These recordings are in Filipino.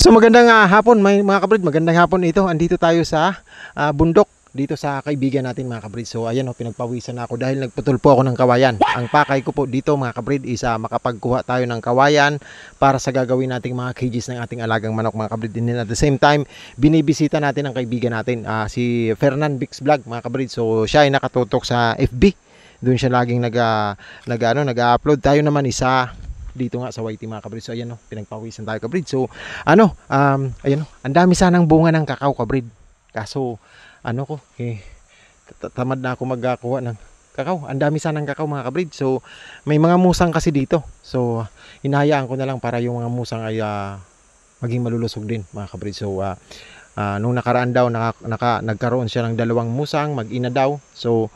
So magandang hapon mga kabrid, magandang hapon ito. Andito tayo sa bundok dito sa kaibigan natin mga kabrid. So ayan pinagpawisan na ako dahil nagputol po ako ng kawayan. Ang pakay ko po dito mga kabrid is makapagkuha tayo ng kawayan para sa gagawin nating mga cages ng ating alagang manok mga kabrid. And at the same time, binibisita natin ang kaibigan natin, si Fernan Bix Vlog mga kabrid. So siya ay nakatutok sa FB. Doon siya laging nag-upload. Tayo naman isa dito nga sa YT mga kabrid. So ayan pinagpawisan tayo kabrid. So ayan ang dami sanang bunga ng kakao kabrid. Kaso tamad na ako magkuha ng kakao. Ang dami sanang kakao mga kabrid. So may mga musang kasi dito. So hinahayaan ko na lang para yung mga musang ay maging malulusog din mga kabrid. So nung nakaraan daw nagkaroon siya ng 2 musang, mag-ina daw. So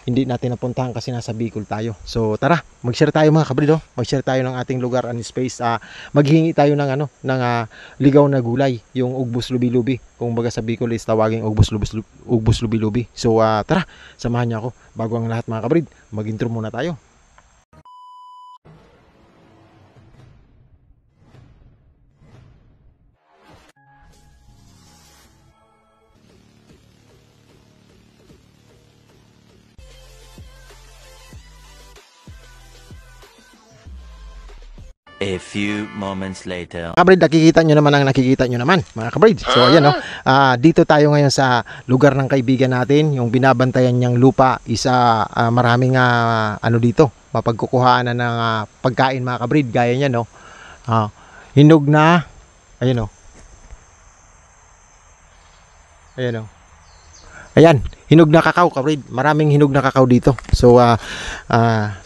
hindi natin napuntahan kasi nasa Bicol tayo. So tara, mag-share tayo mga kabrid. Mag-share tayo ng ating lugar and space. Maghingi tayo ng ligaw na gulay, yung ugbos lubi-lubi. Kung baga sa Bicol is tawaging ugbos lubi-lubi. So tara, samahan niyo ako. Bago ang lahat mga kabrid, mag-intro muna tayo. A few moments later. Kabrid, nakikita nyo naman ang nakikita nyo naman mga kabrid. So ayan dito tayo ngayon sa lugar ng kaibigan natin. Yung binabantayan niyang lupa isa maraming dito mapagkukuhaan ng pagkain mga kabrid. Gaya niya hinog na ayan ayan, hinog na kakao kabrid. Maraming hinog na kakao dito. So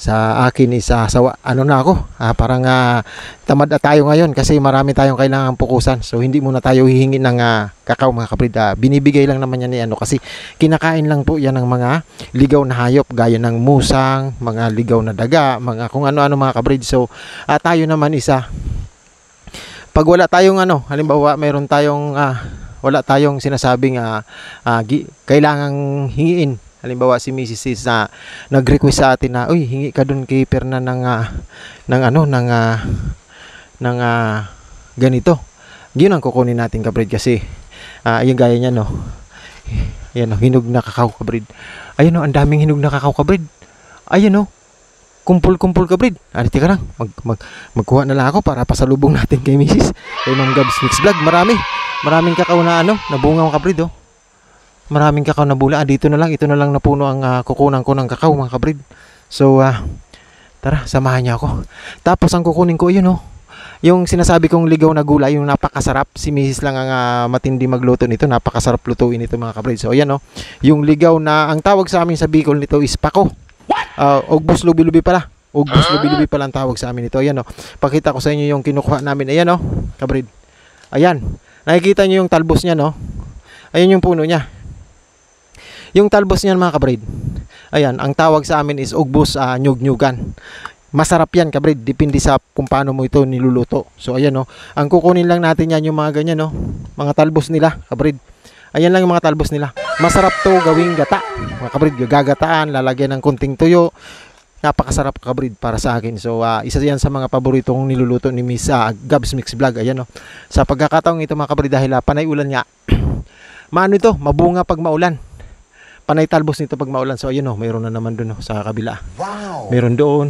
sa akin is parang tamad na tayo ngayon kasi marami tayong kailangang pukusan. So hindi muna tayo hihingi ng kakao mga kabrid. Binibigay lang naman yan kasi kinakain lang po yan ng mga ligaw na hayop gaya ng musang, mga ligaw na daga, mga kung ano-ano mga kabrid. So tayo naman pag wala tayong halimbawa mayroon tayong wala tayong sinasabing kailangang hingiin. Halimbawa si Mrs. is nag-request sa atin na, uy, hingi ka dun kay Perna ng ganito. Yun ang kukunin natin kabrid kasi yung gaya niya ayan hinog na kakao kabrid. Ayan ang daming hinog na kakao kabrid. Ayan kumpul-kumpul kabrid. Tika lang, magkuha na lang ako para pasalubong natin kay Mrs. Kay Ma'am Gabs Mix Vlog. Maraming kakao na nabunga mga kabrid. Maraming kakao na bula. Ito na lang napuno ang kukunan ko ng kakao mga kabrid. So tara, samahan niyo ako. Tapos ang kukunin ko yung sinasabi kong ligaw na gulay, yung napakasarap. Si Mrs. lang ang matindi magluto nito. Napakasarap lutuin ito mga kabrid. So ayan yung ligaw na ang tawag sa amin sa Bicol nito is pako. Ugbos lubi-lubi pala. Ugbos lubi-lubi pala ang tawag sa amin ito. Ayan pakita ko sa inyo yung kinukuha namin. Ayan kabrid. Ayan. Nakikita nyo yung talbos niya Ayan yung puno niya. Yung talbos niyan mga kabrid. Ayan, ang tawag sa amin is ugbos nyug-nyugan. Masarap yan kabrid, depende sa kung paano mo ito niluluto. So ayan ang kukunin lang natin yan yung mga ganyan mga talbos nila kabrid. Ayan lang yung mga talbos nila. Masarap to gawing gata. Mga kabrid, gagataan, lalagyan ng kunting tuyo. Napakasarap kabrid para sa akin. So isa yan sa mga paboritong niluluto ni Miss Gabs Mix Vlog. Ayan sa pagkakataong ito mga kabrid dahil panay ulan nga. Mabunga pag maulan. Panay talbos nito pag maulan. So ayun mayroon na naman dun sa kabila. Wow. Mayroon doon.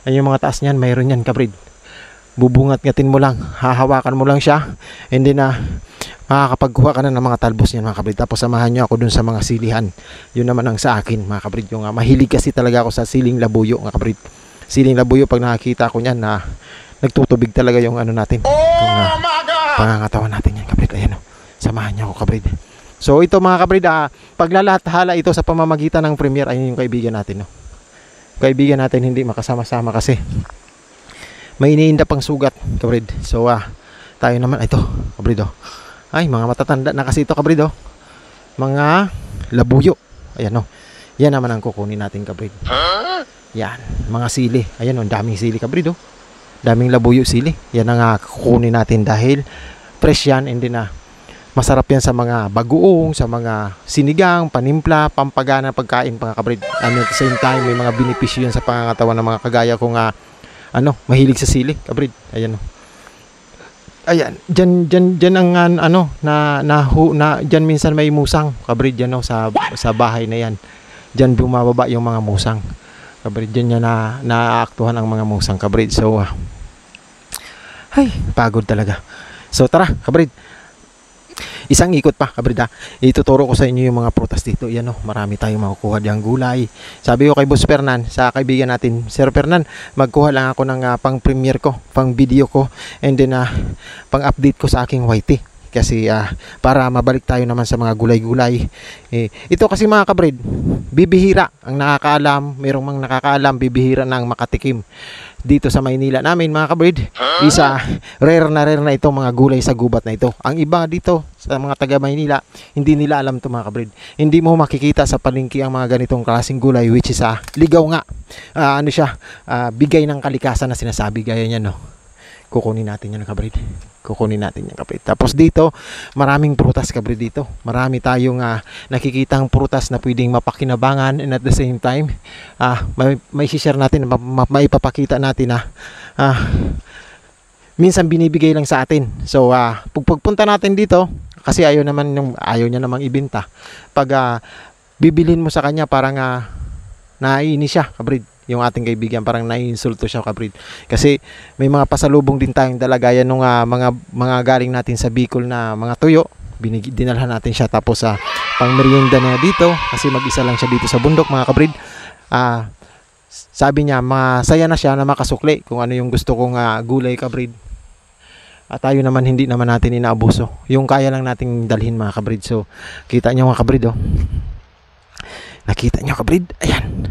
Ayun yung mga taas niyan, mayroon yan kabrid. Bubungat-ngatin mo lang, hahawakan mo lang siya, and then makakapagkuha ka na ng mga talbos niyan mga kabrid. Tapos samahan nyo ako dun sa mga silihan. Yun naman ang sa akin mga kabrid. Yung mahilig kasi talaga ako sa siling labuyo mga kabrid. Siling labuyo pag nakakita ko niyan nagtutubig talaga yung natin. Yung pangangatawan natin yan kabrid. Ayan samahan nyo ako kabrid. So ito mga kabrid, paglalahat-hala ito sa pamamagitan ng premiere. Ayun yung kaibigan natin Kaibigan natin hindi makasama-sama kasi may iniinda pang sugat kabrid. So tayo naman ito kabrid ay mga matatanda na kasi ito kabrid mga labuyo. Ayan yan naman ang kukunin natin kabrid. Yan mga sili. Ayan daming sili kabrid daming labuyo sili. Yan ang kukunin natin dahil fresh yan, and then masarap yan sa mga bagoong, sa mga sinigang, panimpla, pampagana pagkain mga kabrid. And at the same time may mga benepisyo yan sa pangangatawan ng mga kagaya kung mahilig sa sili kabrid. Ayan Ayan, diyan ang ano na diyan minsan may musang, kabrid yan no, sa bahay na yan. Diyan bumababa yung mga musang. Kabrid diyan niya na naaaktuhan ang mga musang, kabrid. So ay, pagod talaga. So tara, kabrid. Isang ikot pa, kabrid ha. Ituturo ko sa inyo yung mga prutas dito. Yan oh, marami tayong makukuha diyang gulay. Sabi ko kay Boss Fernan, sa kaibigan natin, Sir Fernan, magkuha lang ako ng pang premiere ko, pang video ko, and then pang update ko sa aking YT. Kasi para mabalik tayo naman sa mga gulay-gulay. Ito kasi mga kabrid, bibihira ang nakakaalam, merong mga nakakaalam, bibihira nang makatikim dito sa Maynila namin mga kabrid. Isa rare na itong mga gulay sa gubat na ito. Ang iba dito sa mga taga Maynila, hindi nila alam to mga kabrid. Hindi mo makikita sa palengke ang mga ganitong klaseng gulay, which is ligaw nga. Ano siya, bigay ng kalikasan na sinasabi, gaya niyan no. Kukunin natin yan kabrid. Kukunin natin yan kabrid. Tapos dito, maraming prutas kabrid dito. Marami tayong nakikitang prutas na pwedeng mapakinabangan, and at the same time, may share natin, maipapakita natin minsan binibigay lang sa atin. So pagpunta natin dito, kasi ayaw niya namang ibenta. Pag bibilin mo sa kanya, parang naiinis siya kabrid. Yung ating kaibigan, parang naiinsulto siya kabrid. Kasi may mga pasalubong din tayong dalagayan nung mga galing natin sa Bicol na mga tuyo. Dinalhan natin siya, tapos pang merienda na dito, kasi mag-isa lang siya dito sa bundok mga kabrid. Sabi niya masaya na siya na makasukli kung ano yung gusto kong gulay kabrid. At tayo naman, hindi naman natin inaabuso. Yung kaya lang nating dalhin mga kabrid. So kita nyo mga kabrid oh. Nakita nyo kabrid, ayan,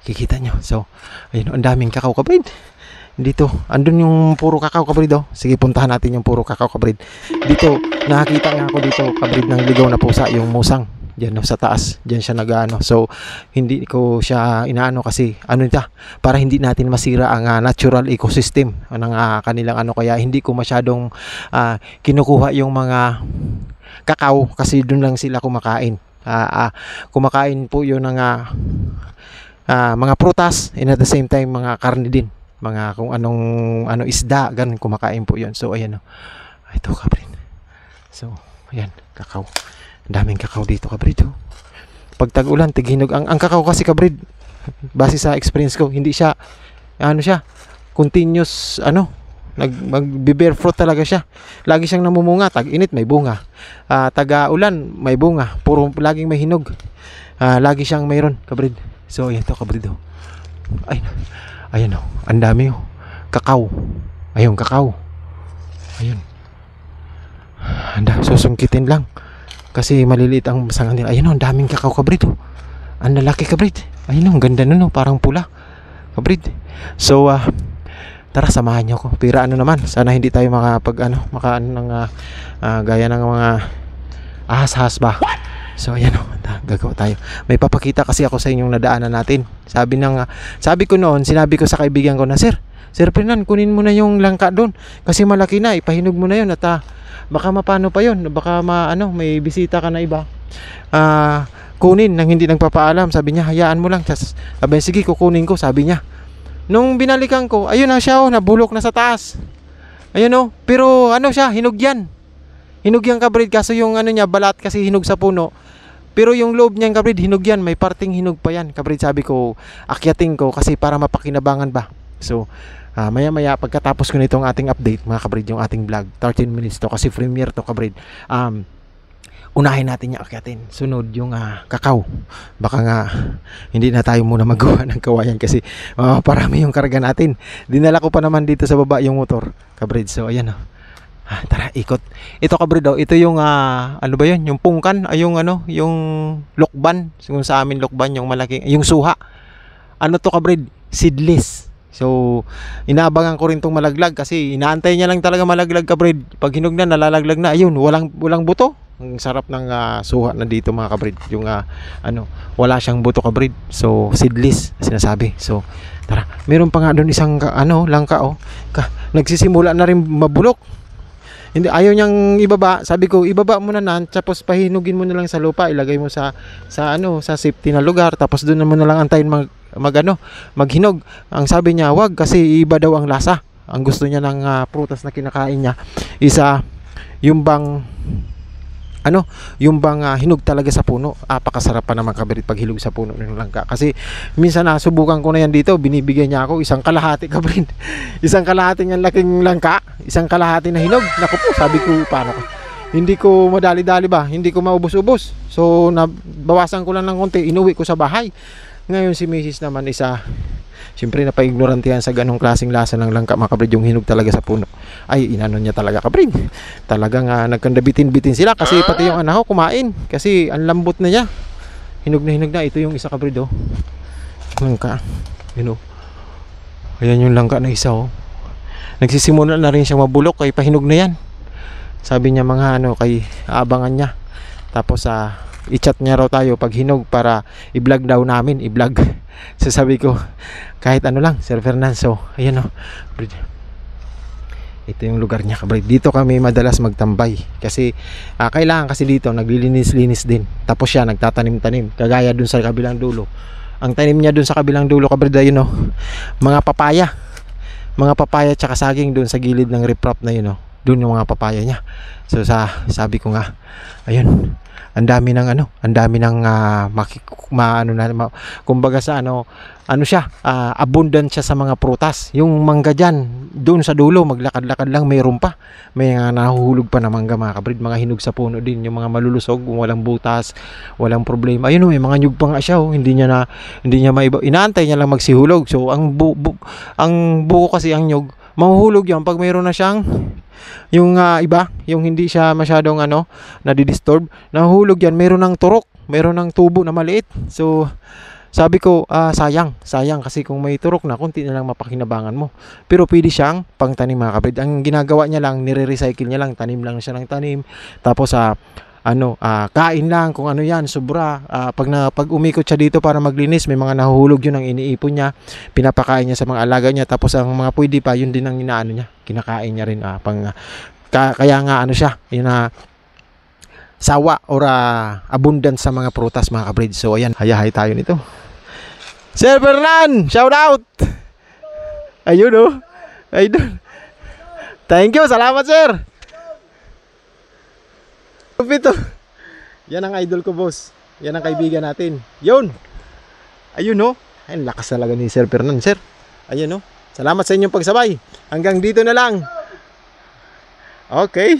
kikita nyo. So ayun, ang daming kakao kabrid dito. Andun yung puro kakao kabrid oh. Sige, puntahan natin yung puro kakao kabrid. Dito nakakita nga ako dito kabrid ng ligaw na pusa, yung musang diyan no, sa taas. Diyan siya nag-ano. So hindi ko siya inaano kasi ano ita, para hindi natin masira ang natural ecosystem ng kanilang ano, kaya hindi ko masyadong kinukuha yung mga kakao, kasi doon lang sila kumakain. Kumakain po yun ng mga prutas, and at the same time mga karne din, mga kung anong isda, ganun kumakain po yun. So ayan o, ito kabrid. So ayan, kakao. Ang daming kakao dito kabrid oh. Pag tag-ulan, tighinog ang kakao kasi kabrid. Base sa experience ko, hindi siya ano siya continuous magbe-bear fruit talaga siya. Lagi siyang namumunga, tag-init may bunga, taga-ulan may bunga, puro laging may hinog. Lagi siyang mayroon kabrid. So ayan to kabrid oh. Ayan oh, ang dami oh. Kakao. Ayun, kakao. Ayun. Susungkitin lang kasi maliliit ang sanga nila. Ayun oh, ang daming kakao kabrid oh. Ang lalaki kabrid. Ayun oh, ang ganda nun oh, parang pula kabrid. So tara, samahan niyo ako. Pero naman, sana hindi tayo makaano ng gaya ng mga ahas-ahas ba. So ayan o, gagawa tayo. May papakita kasi ako sa inyong nadaanan natin. Sabi ko noon, sinabi ko sa kaibigan ko na, Sir Fernan, kunin mo na yung langka doon kasi malaki na, ipahinog mo na yun at baka mapano pa yun, baka may bisita ka na iba. Kunin nang hindi nagpapaalam. Sabi niya, hayaan mo lang. Sabi, sige, kukunin ko, sabi niya. Nung binalikan ko, ayun na siya oh, nabulok na sa taas. Ayun oh, pero siya, hinog yan. Hinog yan kabrid, kaso yung niya, balat kasi hinog sa puno. Pero yung loob niyan kabrid, hinog yan, may parting hinog pa yan kabrid. Sabi ko, akyatin ko kasi para mapakinabangan ba. So maya pagkatapos ko nitong ating update mga kabrid, yung ating vlog, 13 minutes to kasi premiere to kabrid. Unahin natin yung akyatin. Sunod yung kakao. Baka nga hindi na tayo muna magawa ng kawayan kasi parami yung karga natin. Dinala ko pa naman dito sa baba yung motor kabrid. So ayan oh. Tara, ikot. Ito kabrid oh, ito yung ano ba yun? Yung pungkan, yung lokban. Kung sa amin lokban, yung malaking, yung suha. Ano to kabrid? Seedless. So inaabangan ko rin tong malaglag kasi inaantay niya lang talaga malaglag kabrid. Pag hinog na, nalalaglag na. Ayun, walang buto. Ang sarap ng suha na dito mga kabrid. Yung wala siyang buto kabrid. So seedless sinasabi. So tara, meron pa nga doon isang langka oh. Nagsisimula na rin mabulok. Hindi, ayaw niyang ibaba. Sabi ko, ibaba mo na tapos pahinugin mo na lang sa lupa, ilagay mo sa safety na lugar, tapos doon mo na lang antayin maghinog. Ang sabi niya, wag kasi iba daw ang lasa. Ang gusto niya ng prutas na kinakain niya isa yung bang hinog talaga sa puno. Apakasarap pa naman kabrid pag hilog sa puno ng langka. Kasi minsan nasubukan ko na yan dito, binibigyan niya ako isang kalahati kabrid. Isang kalahati niyang laking langka, isang kalahati na hinog. Naku po, sabi ko paano ko. Hindi ko madali-dali ba, hindi ko maubos-ubos. So nabawasan ko lang ng konti, inuwi ko sa bahay. Ngayon si Mrs. naman siyempre napaignorante yan sa ganong klaseng lasa ng langka mga kabrid, yung hinog talaga sa puno. Ay inano niya talaga kabrid. Talagang nagkandabitin-bitin sila kasi pati yung anak ko kumain kasi ang lambot na niya. Hinog na. Ito yung isa kabrid langka. Ayan yung langka na isa Nagsisimula na rin siyang mabulok kay pahinog na yan. Sabi niya mga kay aabangan niya. Tapos i-chat niya raw tayo pag hinog para i-vlog daw namin, i-vlog. So sabi ko kahit lang, Sir Fernando. Ayan ito yung lugar niya kabrid. Dito kami madalas magtambay kasi kailangan kasi dito naglilinis-linis din. Tapos siya nagtatanim-tanim kagaya dun sa kabilang dulo. Ang tanim niya dun sa kabilang dulo kabrid ayun mga papaya tsaka saging dun sa gilid ng riprap na yun dun yung mga papaya niya. So sabi ko nga ayun, ang dami ng kumbaga sa abundant siya sa mga prutas. Yung mangga dyan, doon sa dulo, maglakad-lakad lang, mayroon pa. May nahuhulog pa na mangga mga kabrid, mga hinog sa puno din, yung mga malulusog, walang butas, walang problema. Ayun may mga nyug pa nga siya, hindi niya maiba. Inaantay niya lang magsihulog. So ang buko kasi ang nyug, mahuhulog yan pag mayroon na siyang yung iba, yung hindi siya masyadong nadidisturb, nahuhulog yan, meron ng turok, meron ng tubo na maliit. So sabi ko sayang kasi kung may turok na, konti na lang mapakinabangan mo. Pero pwede siyang pangtanim mga kabrid. Ang ginagawa niya lang, nire-recycle niya lang, tanim lang siya ng tanim. Tapos kain lang kung ano yan, sobra. Pag umikot siya dito para maglinis, may mga nahuhulog yun ang iniipon niya, pinapakain niya sa mga alaga niya. Tapos ang mga pwede pa, yun din ang inaano niya, kinakain niya rin kaya nga siya yun sawa or abundant sa mga prutas mga kabrid. So ayan, hayahay tayo nito. Sir Fernan, shout out. Ayun ayun. Thank you, salamat sir. Ito. Yan ang idol ko, boss. Yan ang kaibigan natin. Yun. Ayun ay lakas talaga ni Sir Fernan, sir. Ayun salamat sa inyong pagsabay. Hanggang dito na lang. Okay.